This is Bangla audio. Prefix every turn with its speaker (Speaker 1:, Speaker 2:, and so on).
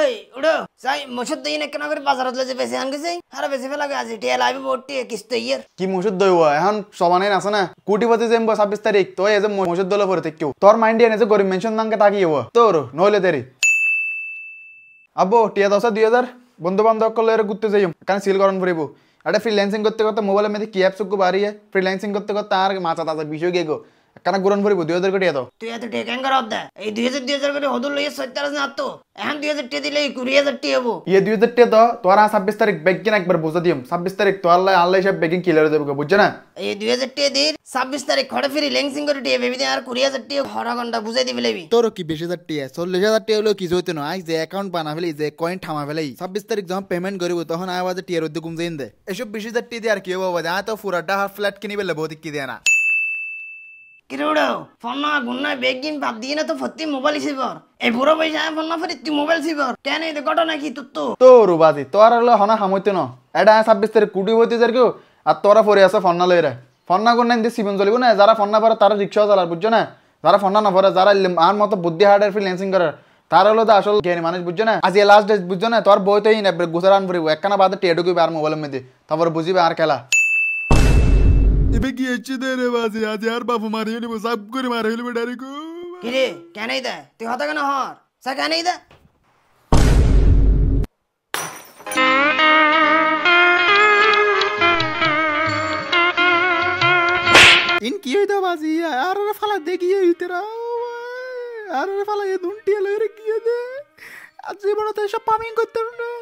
Speaker 1: এই উড়ো যাই মসুদ দই না কেন করে বাজারত লজে বেশি আন গেছে আরে বেশি ফেলা গেছে টিয়া লাইবে বড়টি কিস্ত ইয়ার
Speaker 2: কি মসুদ দই এখন সমানে আছে না কোটিপতি যেম 26 তারিখ তো এই যে মসুদ দলে পরে থেকেও তোর মাইন্ড এনে যে গরিব মেনশন নাঙ্কে তাকিয়ে তোর নইলে দেরি আব্বু টিয়া 10,000 বন্ধু বান্ধব করলে ঘুরতে যাই কারণ সিল করন পড়িব একটা ফ্রিল্যান্সিং করতে করতে মোবাইলের মধ্যে কি অ্যাপস বাড়িয়ে ফ্রিল্যান্সিং করতে করতে আর মাথা তাজা বিষয় গেগো কারণ গুরন পড়িব 2,000 কোটি এত
Speaker 1: তুই এত টেকেন কর দে এই 2000 করে হদুল লইয়ে 70 না তো এখন 2000 টি দিলে 20000 টি হবো
Speaker 2: 2,000 টি তো তোর 26 তারিখ বেগিন একবার বুঝা দিম 26 তারিখ তো আল্লাহ আল্লাহ সব বেগিন ক্লিয়ার হয়ে যাবে বুঝছ না
Speaker 1: এই 2000 টি দির 26 তারিখ খড়ে ফ্রি লেন্সিং করে টি বেবি আর 20000 টি ঘড়া ঘন্টা বুঝাই দিবি লেবি
Speaker 3: তোর কি 20,000 টি 40,000 টি হলো কি জইতে না আই যে অ্যাকাউন্ট বানা ফেলি যে কয়েন থামা ফেলি 26 তারিখ যখন পেমেন্ট করিব তখন আওয়াজে টি এর উদ্যোগ কম দেন দে এসব 20,000 টি দিয়ে আর কি হবে আ তো পুরাটা হাফ ফ্ল্যাট কিনি বেলে বহুত কি দেয় না
Speaker 1: কিরোড়ো ফোন না গুন্না বেগিন বাদ দিয়ে না তো ফত্তি মোবাইল সিবর এই বুড়ো পয়সা ফোন না ফরি তুই মোবাইল সিবর কেন এই ঘটনা কি
Speaker 2: তোর বাজি তোর হলো হনা হামইতে ন এটা 26 তারিখ কোটি হইতে যার কেউ আর তোরা পরে আছে ফোন না লইরা ফোন না কোন দিয়ে সিবন চলিব না যারা ফোন না পারে তারা রিক্সা চালার বুঝছো না যারা ফোন না পারে যারা আর মতো বুদ্ধি হার্ডের ফ্রিল্যান্সিং করে তার হলো তো আসল জ্ঞানী মানুষ বুঝছো না আজ লাস্ট ডেট বুঝছো না তোর বই তো গুছারান পড়িব একখানা বাদে টেডুকিবে আর মোবাইলের মধ্যে তারপর বুঝিবে আর খেলা
Speaker 3: এবে কি হচ্ছে দে রে বাজে আজ আর বাপু মারি নিব সব করে মারি হইল বেটারি কো
Speaker 1: কি রে কেন দে তুই হতা কেন হর সা কেন দে
Speaker 3: ইন কি হইতো বাজি আর ফালা দেখি হইতেরা আর ফালা এ দুনটি লইরে কি দে আজ বড় তো সব পামিং করতে না